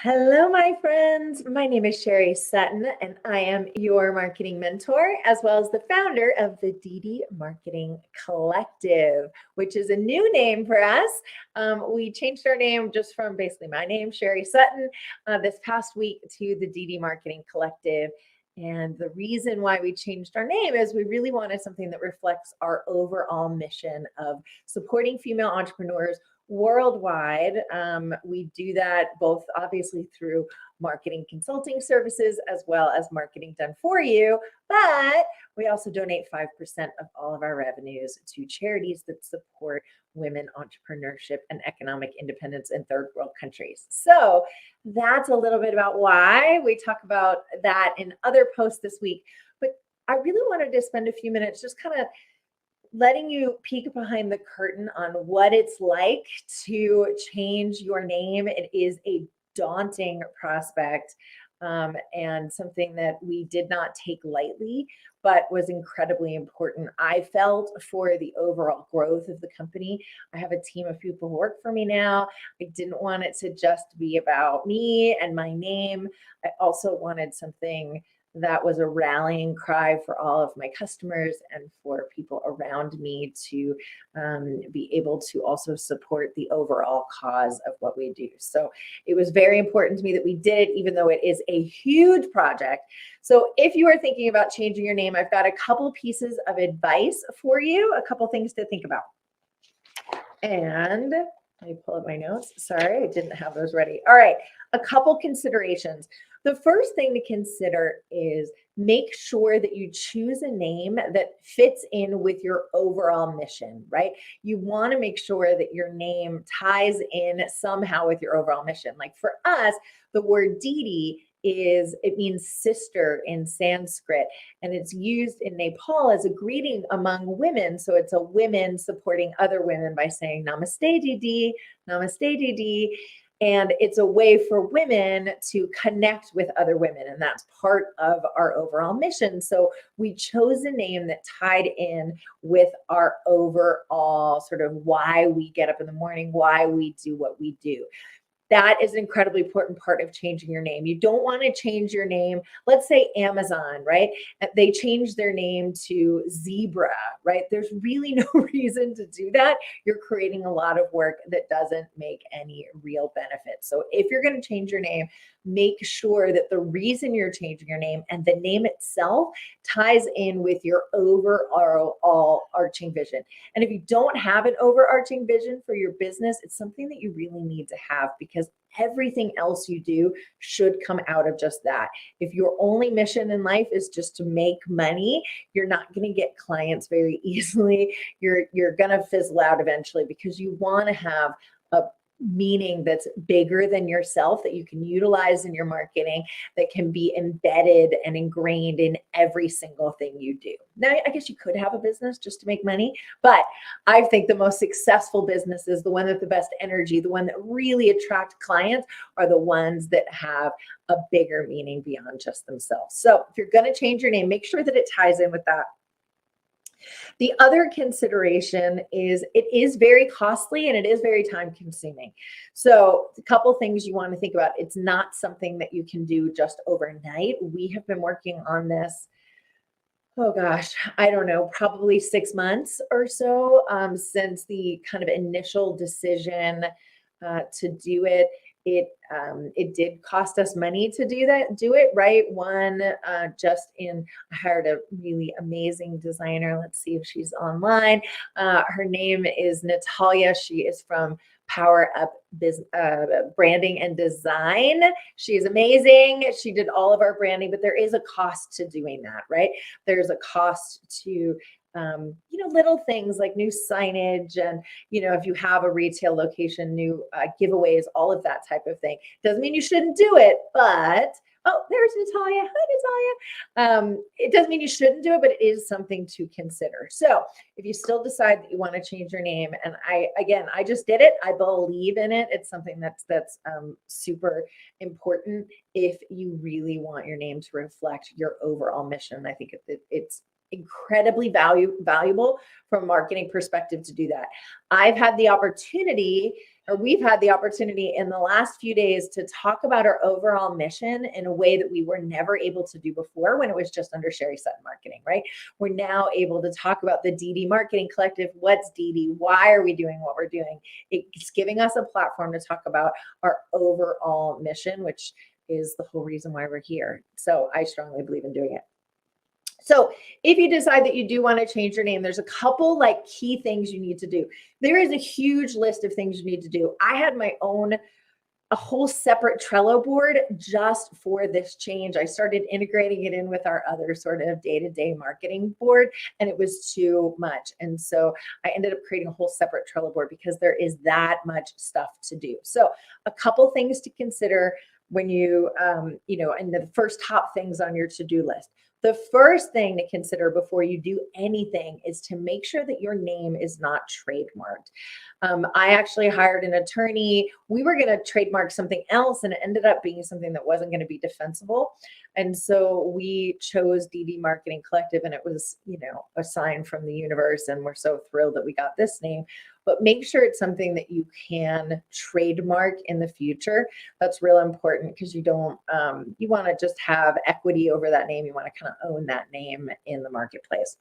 Hello, my friends. My name is Sherry Sutton, and I am your marketing mentor, as well as the founder of the DD Marketing Collective, which is a new name for us. We changed our name just from basically my name, Sherry Sutton, this past week to the DD Marketing Collective. And the reason why we changed our name is we really wanted something that reflects our overall mission of supporting female entrepreneurs worldwide. We do that both obviously through marketing consulting services as well as marketing done for you, but we also donate 5% of all of our revenues to charities that support women entrepreneurship and economic independence in third world countries. So that's a little bit about why we talk about that in other posts this week. But I really wanted to spend a few minutes just kind of letting you peek behind the curtain on what it's like to change your name. It is a daunting prospect, and something that we did not take lightly, but was incredibly important. I felt for the overall growth of the company. I have a team of people who work for me now. I didn't want it to just be about me and my name. I also wanted something that was a rallying cry for all of my customers and for people around me to be able to also support the overall cause of what we do. So it was very important to me that we did it, even though it is a huge project. So if you are thinking about changing your name, I've got a couple pieces of advice for you, a couple things to think about. And let me pull up my notes. Sorry, I didn't have those ready. All right, a couple considerations. The first thing to consider is make sure that you choose a name that fits in with your overall mission, right? You want to make sure that your name ties in somehow with your overall mission. Like for us, the word Didi it means sister in Sanskrit, and it's used in Nepal as a greeting among women. So it's a women supporting other women by saying Namaste Didi, Namaste Didi. And it's a way for women to connect with other women. And that's part of our overall mission. So we chose a name that tied in with our overall sort of why we get up in the morning, why we do what we do. That is an incredibly important part of changing your name. You don't want to change your name. Let's say Amazon, right? They changed their name to Zebra, right? There's really no reason to do that. You're creating a lot of work that doesn't make any real benefit. So if you're going to change your name, make sure that the reason you're changing your name and the name itself ties in with your overall arching vision. And if you don't have an overarching vision for your business, it's something that you really need to have, because everything else you do should come out of just that. If your only mission in life is just to make money, you're not going to get clients very easily. You're going to fizzle out eventually, because you want to have a meaning that's bigger than yourself, that you can utilize in your marketing, that can be embedded and ingrained in every single thing you do. Now, I guess you could have a business just to make money, but I think the most successful businesses, the one with the best energy, the one that really attract clients, are the ones that have a bigger meaning beyond just themselves. So if you're going to change your name, make sure that it ties in with that. The other consideration is it is very costly and it is very time consuming. So a couple things you want to think about. It's not something that you can do just overnight. We have been working on this, oh gosh, I don't know, probably 6 months or so, since the kind of initial decision to do it. It did cost us money to do it, right? I hired a really amazing designer. Let's see if she's online. Her name is Natalia. She is from Power Up Branding and Design. She is amazing. She did all of our branding, but there is a cost to doing that, right? There's a cost to little things like new signage, and if you have a retail location, new giveaways, all of that type of thing. Doesn't mean you shouldn't do it, but there's Natalia. Hi, Natalia. It doesn't mean you shouldn't do it, but it is something to consider. So if you still decide that you want to change your name, and I just did it. I believe in it. It's something that's super important if you really want your name to reflect your overall mission. I think it's incredibly valuable from a marketing perspective to do that. I've had the opportunity or we've had the opportunity in the last few days to talk about our overall mission in a way that we were never able to do before when it was just under Sherry Sutton Marketing, right? We're now able to talk about the DD Marketing Collective. What's DD? Why are we doing what we're doing? It's giving us a platform to talk about our overall mission, which is the whole reason why we're here. So I strongly believe in doing it. So if you decide that you do want to change your name, there's a couple like key things you need to do. There is a huge list of things you need to do. I had a whole separate Trello board just for this change. I started integrating it in with our other sort of day-to-day marketing board, and it was too much. And so I ended up creating a whole separate Trello board because there is that much stuff to do. So a couple things to consider when you, and the first top things on your to-do list. The first thing to consider before you do anything is to make sure that your name is not trademarked. I actually hired an attorney. We were going to trademark something else, and it ended up being something that wasn't going to be defensible. And so we chose DD Marketing Collective, and it was, a sign from the universe. And we're so thrilled that we got this name. But make sure it's something that you can trademark in the future. That's real important because you don't, you want to just have equity over that name. You want to kind of own that name in the marketplace.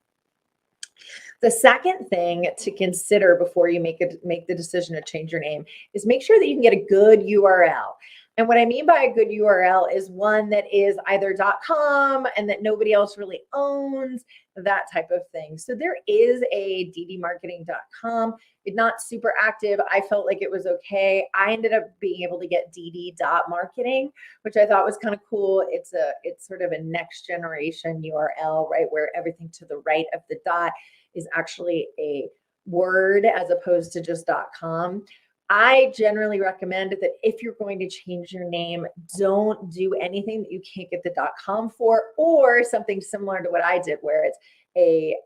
The second thing to consider before you make the decision to change your name is make sure that you can get a good URL. And what I mean by a good URL is one that is either .com and that nobody else really owns, that type of thing. So there is a ddmarketing.com. It's not super active. I felt like it was okay. I ended up being able to get dd.marketing, which I thought was kind of cool. It's sort of a next generation URL, right? Where everything to the right of the dot is actually a word as opposed to just .com. I generally recommend that if you're going to change your name, don't do anything that you can't get the .com for, or something similar to what I did, where it's a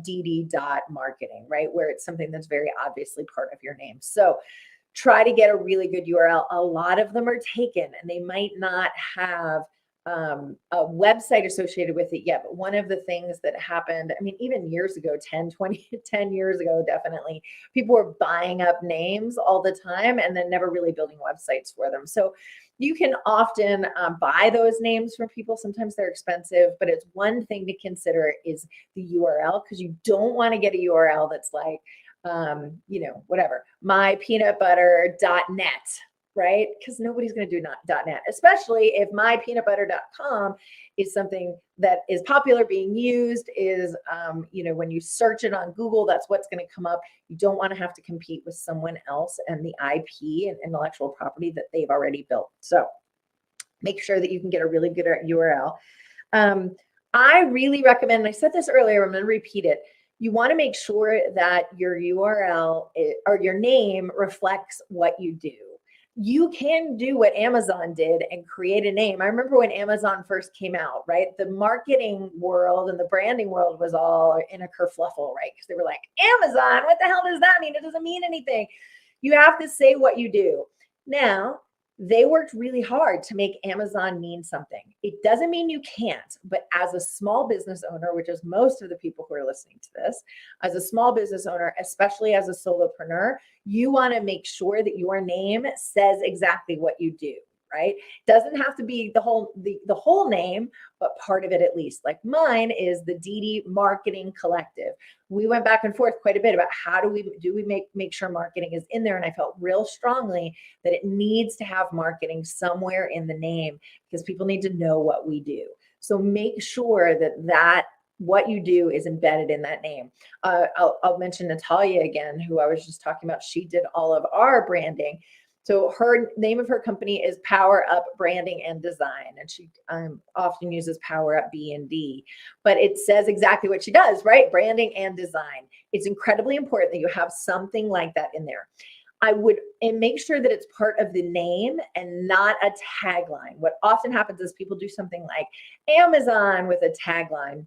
dd.marketing, right? Where it's something that's very obviously part of your name. So try to get a really good URL. A lot of them are taken and they might not have a website associated with it yet. But one of the things that happened, I mean, even years ago, 10 years ago, definitely, people were buying up names all the time and then never really building websites for them. So you can often buy those names from people. Sometimes they're expensive, but it's one thing to consider is the URL, because you don't want to get a URL that's like, whatever, mypeanutbutter.net. Right? Because nobody's going to do .net, especially if mypeanutbutter.com is something that is popular, being used, is, when you search it on Google, that's what's going to come up. You don't want to have to compete with someone else and the IP and intellectual property that they've already built. So make sure that you can get a really good URL. I really recommend, and I said this earlier, I'm going to repeat it. You want to make sure that your URL or your name reflects what you do. You can do what Amazon did and create a name. I remember when Amazon first came out, right? The marketing world and the branding world was all in a kerfluffle, right? Because they were like, Amazon, what the hell does that mean? It doesn't mean anything. You have to say what you do. Now, they worked really hard to make Amazon mean something. It doesn't mean you can't, but as a small business owner, which is most of the people who are listening to this, as a small business owner, especially as a solopreneur, you want to make sure that your name says exactly what you do, right? Doesn't have to be the whole name, but part of it at least. Like mine is the DD Marketing Collective. We went back and forth quite a bit about how do we make sure marketing is in there, and I felt real strongly that it needs to have marketing somewhere in the name because people need to know what we do. So make sure that what you do is embedded in that name. I'll mention Natalia again, who I was just talking about. She did all of our branding. So her name of her company is Power Up Branding and Design, and she often uses Power Up B&D, but it says exactly what she does, right? Branding and design. It's incredibly important that you have something like that in there. And make sure that it's part of the name and not a tagline. What often happens is people do something like Amazon with a tagline.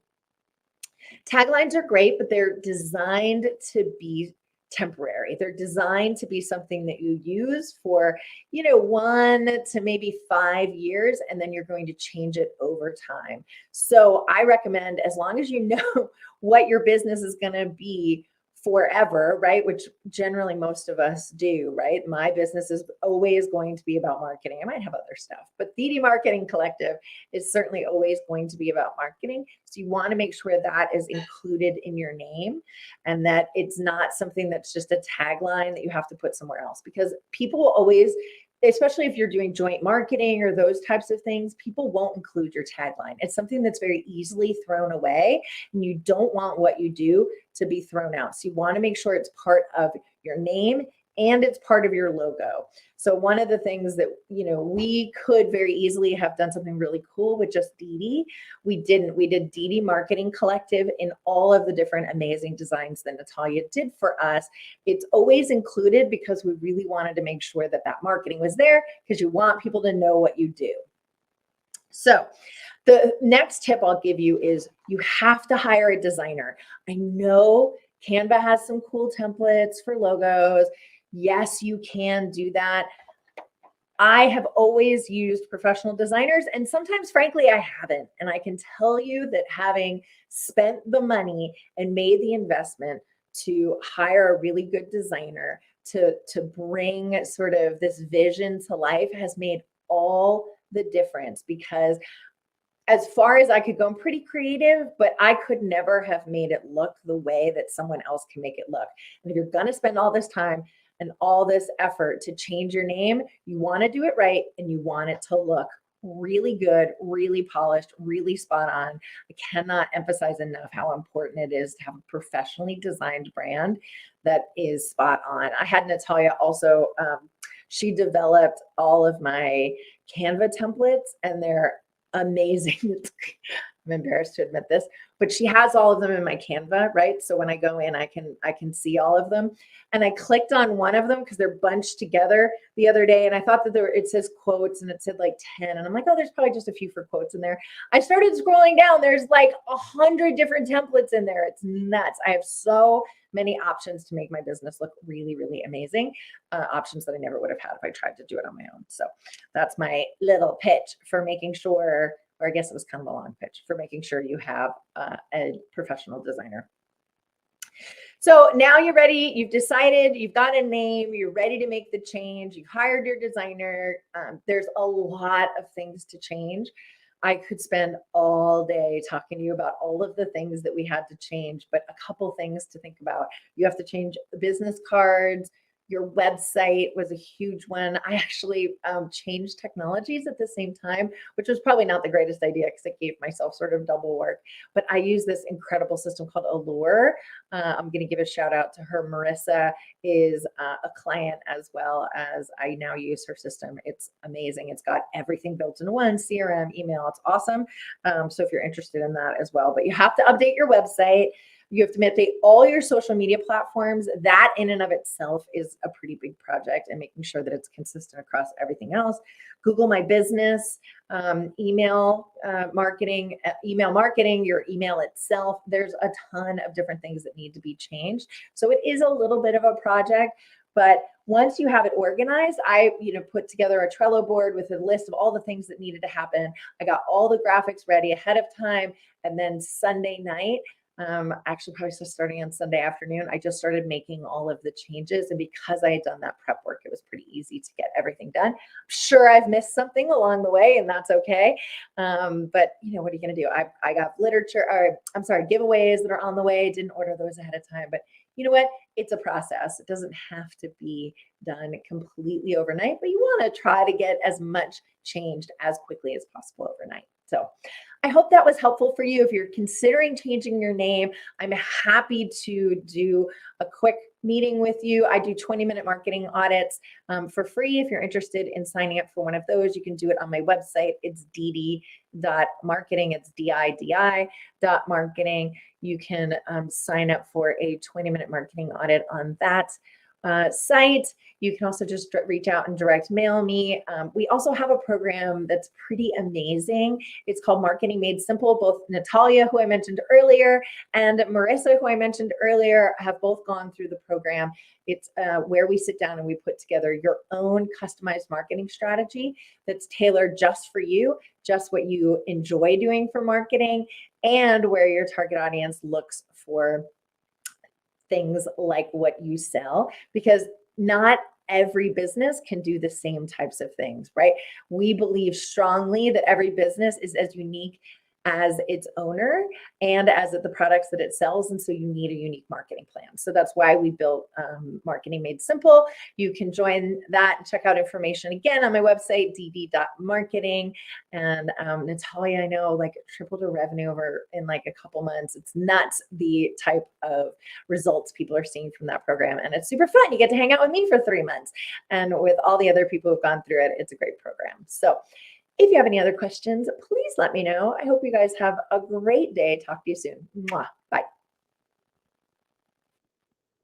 Taglines are great, but they're designed to be temporary. They're designed to be something that you use for, 1 to maybe 5 years, and then you're going to change it over time. So I recommend, as long as you know what your business is going to be forever, right? Which generally most of us do, right? My business is always going to be about marketing. I might have other stuff, but DD Marketing Collective is certainly always going to be about marketing. So you want to make sure that is included in your name and that it's not something that's just a tagline that you have to put somewhere else, because people will always, especially if you're doing joint marketing or those types of things, people won't include your tagline. It's something that's very easily thrown away, and you don't want what you do to be thrown out. So you want to make sure it's part of your name and it's part of your logo. So one of the things that, we could very easily have done something really cool with just DD. We didn't. We did DD Marketing Collective in all of the different amazing designs that Natalia did for us. It's always included because we really wanted to make sure that that marketing was there, because you want people to know what you do. So the next tip I'll give you is you have to hire a designer. I know Canva has some cool templates for logos. Yes, you can do that. I have always used professional designers, and sometimes, frankly, I haven't. And I can tell you that having spent the money and made the investment to hire a really good designer to bring sort of this vision to life has made all the difference, because as far as I could go, I'm pretty creative, but I could never have made it look the way that someone else can make it look. And if you're going to spend all this time and all this effort to change your name, you want to do it right, and you want it to look really good, really polished, really spot on. I cannot emphasize enough how important it is to have a professionally designed brand that is spot on. I had Natalia also, she developed all of my Canva templates, and they're amazing. I'm embarrassed to admit this, but she has all of them in my Canva, right? So when I go in, I can see all of them. And I clicked on one of them because they're bunched together the other day, and I thought that it says quotes, and it said like 10, and I'm like, oh, there's probably just a few for quotes in there. I started scrolling down. There's like 100 different templates in there. It's nuts. I have so many options to make my business look really, really amazing. Options that I never would have had if I tried to do it on my own. So that's my little pitch for making sure, or I guess it was kind of a long pitch, for making sure you have a professional designer. So now you're ready. You've decided, you've got a name, you're ready to make the change. You've hired your designer. There's a lot of things to change. I could spend all day talking to you about all of the things that we had to change, but a couple things to think about. You have to change business cards. Your website was a huge one. I actually changed technologies at the same time, which was probably not the greatest idea because it gave myself sort of double work. But I use this incredible system called Allure. I'm going to give a shout out to her. Marissa is a client as well, as I now use her system. It's amazing. It's got everything built into one: CRM, email. It's awesome. So if you're interested in that as well, but you have to update your website. You have to update all your social media platforms. That in and of itself is a pretty big project, and making sure that it's consistent across everything else. Google My Business, email marketing, your email itself. There's a ton of different things that need to be changed. So it is a little bit of a project, but once you have it organized, I put together a Trello board with a list of all the things that needed to happen. I got all the graphics ready ahead of time, and then Sunday night, actually probably starting on Sunday afternoon, I just started making all of the changes. And because I had done that prep work, it was pretty easy to get everything done. I'm sure I've missed something along the way, and that's okay. But what are you going to do? I got giveaways that are on the way. Didn't order those ahead of time, but you know what? It's a process. It doesn't have to be done completely overnight, but you want to try to get as much changed as quickly as possible overnight. So I hope that was helpful for you. If you're considering changing your name, I'm happy to do a quick meeting with you. I do 20-minute marketing audits for free. If you're interested in signing up for one of those, you can do it on my website. It's dd.marketing. It's DIDI.marketing. You can sign up for a 20-minute marketing audit on that site. You can also just reach out and direct mail me. We also have a program that's pretty amazing. It's called Marketing Made Simple. Both Natalia, who I mentioned earlier, and Marissa, who I mentioned earlier, have both gone through the program. It's where we sit down and we put together your own customized marketing strategy that's tailored just for you, just what you enjoy doing for marketing, and where your target audience looks for things like what you sell, because not every business can do the same types of things, right? We believe strongly that every business is as unique as its owner and as the products that it sells. And so you need a unique marketing plan. So that's why we built Marketing Made Simple. You can join that and check out information again on my website, dd.marketing. And Natalia, I know, like, tripled her revenue over in like a couple months. It's nuts, the type of results people are seeing from that program. And it's super fun. You get to hang out with me for 3 months. And with all the other people who've gone through it, it's a great program. So if you have any other questions, please let me know. I hope you guys have a great day. Talk to you soon. Mwah. Bye.